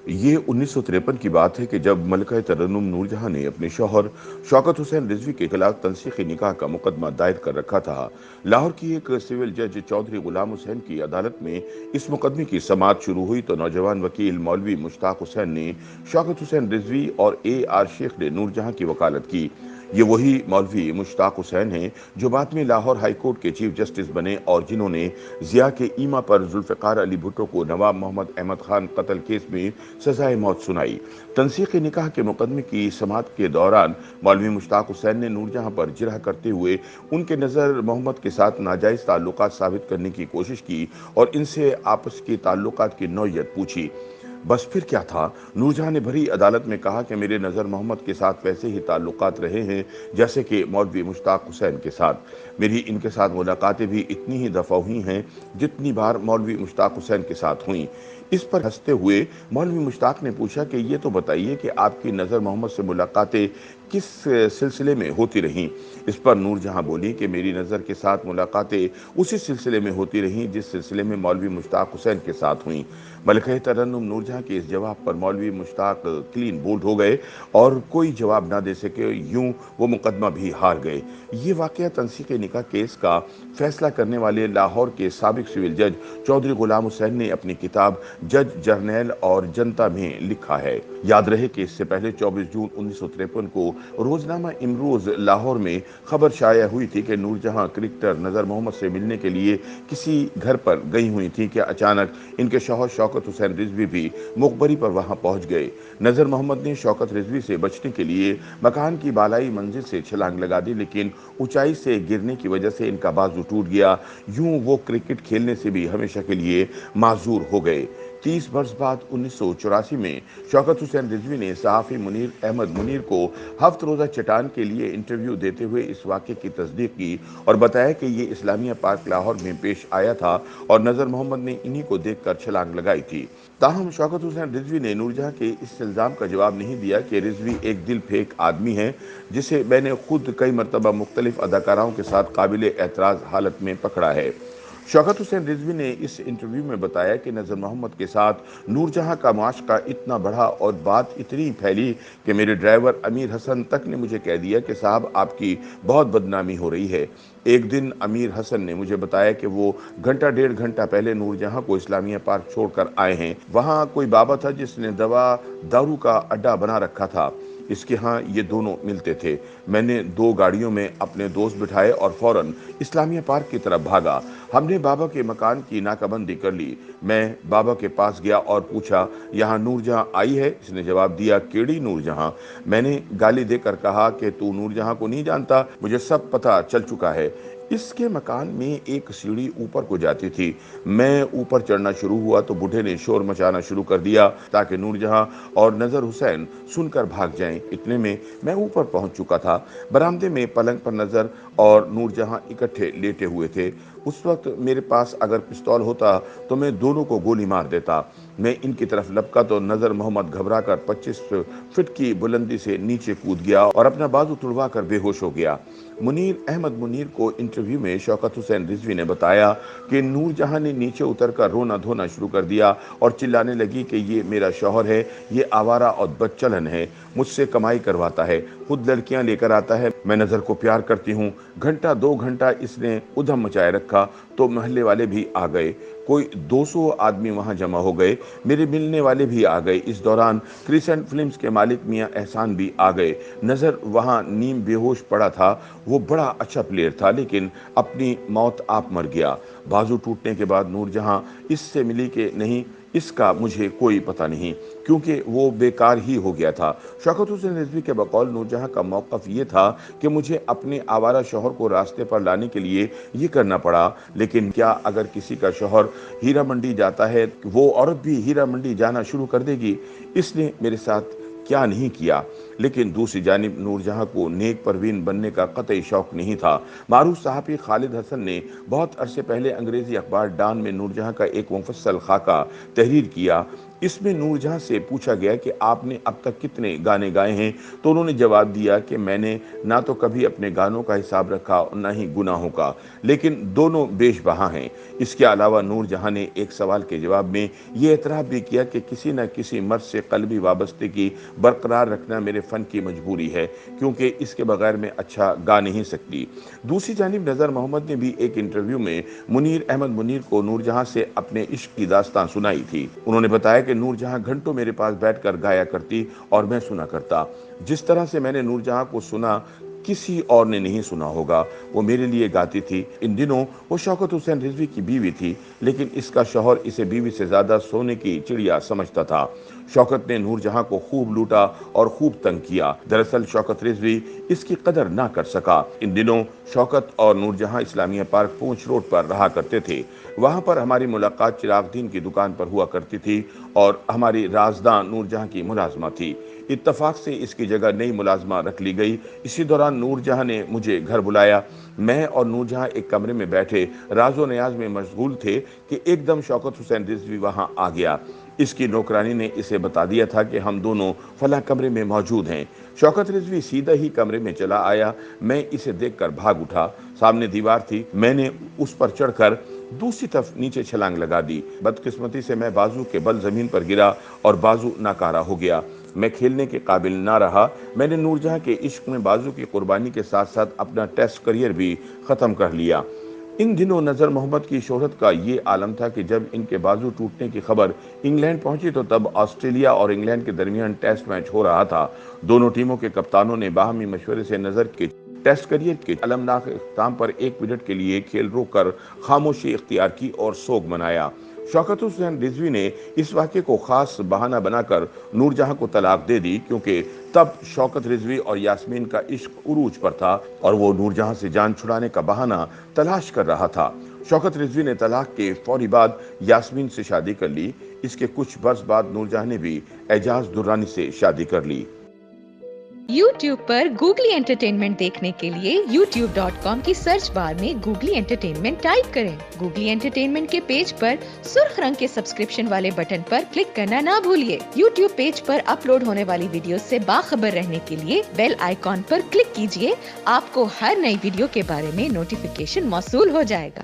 یہ 1953 کی بات ہے کہ جب ملکہ ترنم نور جہاں نے اپنے شوہر شوکت حسین رضوی کے خلاف تنسیخی نکاح کا مقدمہ دائر کر رکھا تھا۔ لاہور کی ایک سول جج چودھری غلام حسین کی عدالت میں اس مقدمے کی سماعت شروع ہوئی تو نوجوان وکیل مولوی مشتاق حسین نے شوکت حسین رضوی اور AR شیخ نے نور جہاں کی وکالت کی۔ یہ وہی مولوی مشتاق حسین ہیں جو بعد میں لاہور ہائی کورٹ کے چیف جسٹس بنے اور جنہوں نے ضیاء کے ایما پر ذوالفقار علی بھٹو کو نواب محمد احمد خان قتل کیس میں سزائے موت سنائی۔ تنسیخی نکاح کے مقدمے کی سماعت کے دوران مولوی مشتاق حسین نے نور جہاں پر جرح کرتے ہوئے ان کے نظر محمد کے ساتھ ناجائز تعلقات ثابت کرنے کی کوشش کی اور ان سے آپس کے تعلقات کی نوعیت پوچھی۔ بس پھر کیا تھا؟ نور جہاں نے بھری عدالت میں کہا کہ میرے نظر محمد کے ساتھ ویسے ہی تعلقات رہے ہیں جیسے کہ مولوی مشتاق حسین کے ساتھ۔ میری ان کے ساتھ ملاقاتیں بھی اتنی ہی دفعہ ہوئی ہیں جتنی بار مولوی مشتاق حسین کے ساتھ ہوئیں۔ اس پر ہنستے ہوئے مولوی مشتاق نے پوچھا کہ یہ تو بتائیے کہ آپ کی نظر محمد سے ملاقاتیں کس سلسلے میں ہوتی رہیں؟ اس پر نور جہاں بولی کہ میری نظر کے ساتھ ملاقاتیں اسی سلسلے میں ہوتی رہیں جس سلسلے میں مولوی مشتاق حسین کے ساتھ ہوئیں۔ ملکہ ترنم نور جہاں کے اس جواب پر مولوی مشتاق کلین بولڈ ہو گئے اور کوئی جواب نہ دے سکے، یوں وہ مقدمہ بھی ہار گئے۔ یہ واقعہ تنسیخی نکاح کیس کا فیصلہ کرنے والے لاہور کے سابق سول جج چودھری غلام حسین نے اپنی کتاب جج جرنیل اور جنتا میں لکھا ہے۔ یاد رہے کہ اس سے پہلے 24 جون 1953 کو روزنامہ امروز لاہور میں خبر شائع ہوئی تھی کہ نور جہاں کرکٹر نذر محمد سے ملنے کے لیے کسی گھر پر گئی ہوئی تھی کہ اچانک ان کے شوہر شوکت حسین رضوی بھی مخبری پر وہاں پہنچ گئے۔ نذر محمد نے شوکت رضوی سے بچنے کے لیے مکان کی بالائی منزل سے چھلانگ لگا دی، لیکن اونچائی سے گرنے کی وجہ سے ان کا بازو ٹوٹ گیا۔ یوں وہ کرکٹ کھیلنے سے بھی ہمیشہ کے لیے معذور ہو گئے۔ 30 برس بعد 1984 میں شوکت حسین رضوی نے صحافی منیر احمد منیر کو ہفت روزہ چٹان کے لیے انٹرویو دیتے ہوئے اس واقعے کی تصدیق کی اور بتایا کہ یہ اسلامیہ پارک لاہور میں پیش آیا تھا اور نذر محمد نے انہی کو دیکھ کر چھلانگ لگائی تھی۔ تاہم شوکت حسین رضوی نے نور جہاں کے اس الزام کا جواب نہیں دیا کہ رضوی ایک دل پھینک آدمی ہے جسے میں نے خود کئی مرتبہ مختلف اداکاراؤں کے ساتھ قابل اعتراض حالت میں پکڑا ہے۔ شوکت حسین رضوی نے اس انٹرویو میں بتایا کہ نذر محمد کے ساتھ نور جہاں کا معاشقہ اتنا بڑھا اور بات اتنی پھیلی کہ میرے ڈرائیور امیر حسن تک نے مجھے کہہ دیا کہ صاحب آپ کی بہت بدنامی ہو رہی ہے۔ ایک دن امیر حسن نے مجھے بتایا کہ وہ گھنٹہ ڈیڑھ گھنٹہ پہلے نور جہاں کو اسلامیہ پارک چھوڑ کر آئے ہیں۔ وہاں کوئی بابا تھا جس نے دارو کا اڈا بنا رکھا تھا، اس کے ہاں یہ دونوں ملتے تھے۔ میں نے 2 گاڑیوں میں اپنے دوست بٹھائے اور فوراً اسلامیہ پارک کی طرف بھاگا۔ ہم نے بابا کے مکان کی ناکہ بندی کر لی۔ میں بابا کے پاس گیا اور پوچھا یہاں نور جہاں آئی ہے؟ اس نے جواب دیا کیڑی نور جہاں؟ میں نے گالی دے کر کہا کہ تو نور جہاں کو نہیں جانتا، مجھے سب پتہ چل چکا ہے۔ اس کے مکان میں ایک سیڑھی اوپر کو جاتی تھی۔ میں اوپر چڑھنا شروع ہوا تو بوڑھے نے شور مچانا شروع کر دیا تاکہ نور جہاں اور نذر حسین سن کر بھاگ جائیں۔ اتنے میں میں اوپر پہنچ چکا تھا۔ برآمدے میں پلنگ پر نذر اور نور جہاں اکٹھے لیٹے ہوئے تھے۔ اس وقت میرے پاس اگر پستول ہوتا تو میں دونوں کو گولی مار دیتا۔ میں ان کی طرف لپکا تو نذر محمد گھبرا کر 25 فٹ کی بلندی سے نیچے کود گیا اور اپنا بازو تڑوا کر بے ہوش ہو گیا۔ منیر احمد منیر کو انٹرویو میں شوکت حسین رضوی نے بتایا کہ نور جہاں نے نیچے اتر کر رونا دھونا شروع کر دیا اور چلانے لگی کہ یہ میرا شوہر ہے، یہ آوارہ اور بدچلن ہے، مجھ سے کمائی کرواتا ہے، خود لڑکیاں لے کر آتا ہے، میں نذر کو پیار کرتی ہوں۔ گھنٹہ 2 گھنٹہ اس نے ادھم مچائے رکھا تو محلے والے بھی آ گئے، کوئی 200 آدمی وہاں جمع ہو گئے، میرے ملنے والے بھی آ گئے۔ اس دوران کریسنٹ فلمز کے مالک میاں احسان بھی آ گئے۔ نذر وہاں نیم بے ہوش پڑا تھا۔ وہ بڑا اچھا پلیئر تھا لیکن اپنی موت آپ مر گیا۔ بازو ٹوٹنے کے بعد نور جہاں اس سے ملی کہ نہیں، اس کا مجھے کوئی پتہ نہیں کیونکہ وہ بیکار ہی ہو گیا تھا۔ شوکت حسین رضوی کے بقول نور جہاں کا موقف یہ تھا کہ مجھے اپنے آوارہ شوہر کو راستے پر لانے کے لیے یہ کرنا پڑا، لیکن کیا اگر کسی کا شوہر ہیرا منڈی جاتا ہے وہ عورت بھی ہیرا منڈی جانا شروع کر دے گی؟ اس نے میرے ساتھ کیا نہیں کیا۔ لیکن دوسری جانب نور جہاں کو نیک پروین بننے کا قطعی شوق نہیں تھا۔ معروف صحافی خالد حسن نے بہت عرصے پہلے انگریزی اخبار ڈان میں نور جہاں کا ایک مفصل خاکہ تحریر کیا۔ اس میں نور جہاں سے پوچھا گیا کہ آپ نے اب تک کتنے گانے گائے ہیں، تو انہوں نے جواب دیا کہ میں نے نہ تو کبھی اپنے گانوں کا حساب رکھا اور نہ ہی گناہوں کا، لیکن دونوں بیش بہا ہیں۔ اس کے علاوہ نور جہاں نے ایک سوال کے جواب میں یہ اعتراف بھی کیا کہ کسی نہ کسی مرد سے قلبی وابستگی برقرار رکھنا میرے فن کی مجبوری ہے، کیونکہ اس کے بغیر میں اچھا گا نہیں سکتی۔ دوسری جانب نظر محمد نے بھی ایک انٹرویو میں منیر احمد منیر کو نور جہاں سے اپنے عشق کی داستان سنائی تھی۔ انہوں نے بتایا کہ نور جہاں گھنٹوں میرے پاس بیٹھ کر گایا کرتی اور میں سنا کرتا۔ جس طرح سے میں نے نور جہاں کو سنا کسی اور نے نہیں سنا ہوگا، وہ میرے لیے گاتی تھی۔ ان دنوں وہ شوکت حسین رضوی کی بیوی تھی، لیکن اس کا شوہر اسے بیوی سے زیادہ سونے کی چڑیا سمجھتا تھا۔ شوکت نے نور جہاں کو خوب لوٹا اور خوب تنگ کیا۔ دراصل شوکت رضوی اس کی قدر نہ کر سکا۔ ان دنوں شوکت اور نور جہاں اسلامیہ پارک پونچھ روڈ پر رہا کرتے تھے۔ وہاں پر ہماری ملاقات چراغ دین کی دکان پر ہوا کرتی تھی اور ہماری رازداں نور جہاں کی ملازمہ تھی۔ اتفاق سے اس کی جگہ نئی ملازمہ رکھ لی گئی۔ اسی دوران نور جہاں نے مجھے گھر بلایا۔ میں اور نور جہاں ایک کمرے میں بیٹھے راز و نیاز میں مشغول تھے کہ ایک دم شوکت حسین رضوی وہاں آ گیا۔ اس کی نوکرانی نے اسے بتا دیا تھا کہ ہم دونوں فلاں کمرے میں موجود ہیں۔ شوکت رضوی سیدھا ہی کمرے میں چلا آیا۔ میں اسے دیکھ کر بھاگ اٹھا۔ سامنے دیوار تھی، میں نے اس پر چڑھ کر دوسری طرف نیچے چھلانگ لگا دی۔ بدقسمتی سے میں بازو کے بل زمین پر گرا اور بازو ناکارہ ہو گیا۔ میں کھیلنے کے قابل نہ رہا۔ میں نے نور جہاں کے عشق میں بازو کی قربانی کے ساتھ ساتھ اپنا ٹیسٹ کریئر بھی ختم کر لیا۔ ان دنوں نظر محمد کی شہرت کا یہ عالم تھا کہ جب ان کے بازو ٹوٹنے کی خبر انگلینڈ پہنچی تو تب آسٹریلیا اور انگلینڈ کے درمیان ٹیسٹ میچ ہو رہا تھا۔ دونوں ٹیموں کے کپتانوں نے باہمی مشورے سے نظر کے ٹیسٹ کریئر کے المناک اختتام پر 1 منٹ کے لیے کھیل روک کر خاموشی اختیار کی اور سوگ منایا۔ شوکت حسین رضوی نے اس واقعے کو خاص بہانہ بنا کر نور جہاں کو طلاق دے دی، کیونکہ تب شوکت رضوی اور یاسمین کا عشق عروج پر تھا اور وہ نور جہاں سے جان چھڑانے کا بہانہ تلاش کر رہا تھا۔ شوکت رضوی نے طلاق کے فوری بعد یاسمین سے شادی کر لی۔ اس کے کچھ برس بعد نور جہاں نے بھی اعجاز درانی سے شادی کر لی۔ YouTube پر گوگلی انٹرٹینمنٹ دیکھنے کے لیے youtube.com کی سرچ بار میں گوگلی انٹرٹینمنٹ ٹائپ کریں۔ گوگلی انٹرٹینمنٹ کے پیج پر سرخ رنگ کے سبسکرپشن والے بٹن پر کلک کرنا نہ بھولیے۔ YouTube پیج پر اپلوڈ ہونے والی ویڈیوز سے باخبر رہنے کے لیے بیل آئیکن پر کلک کیجیے۔ آپ کو ہر نئی ویڈیو کے بارے میں نوٹیفیکیشن موصول ہو جائے گا۔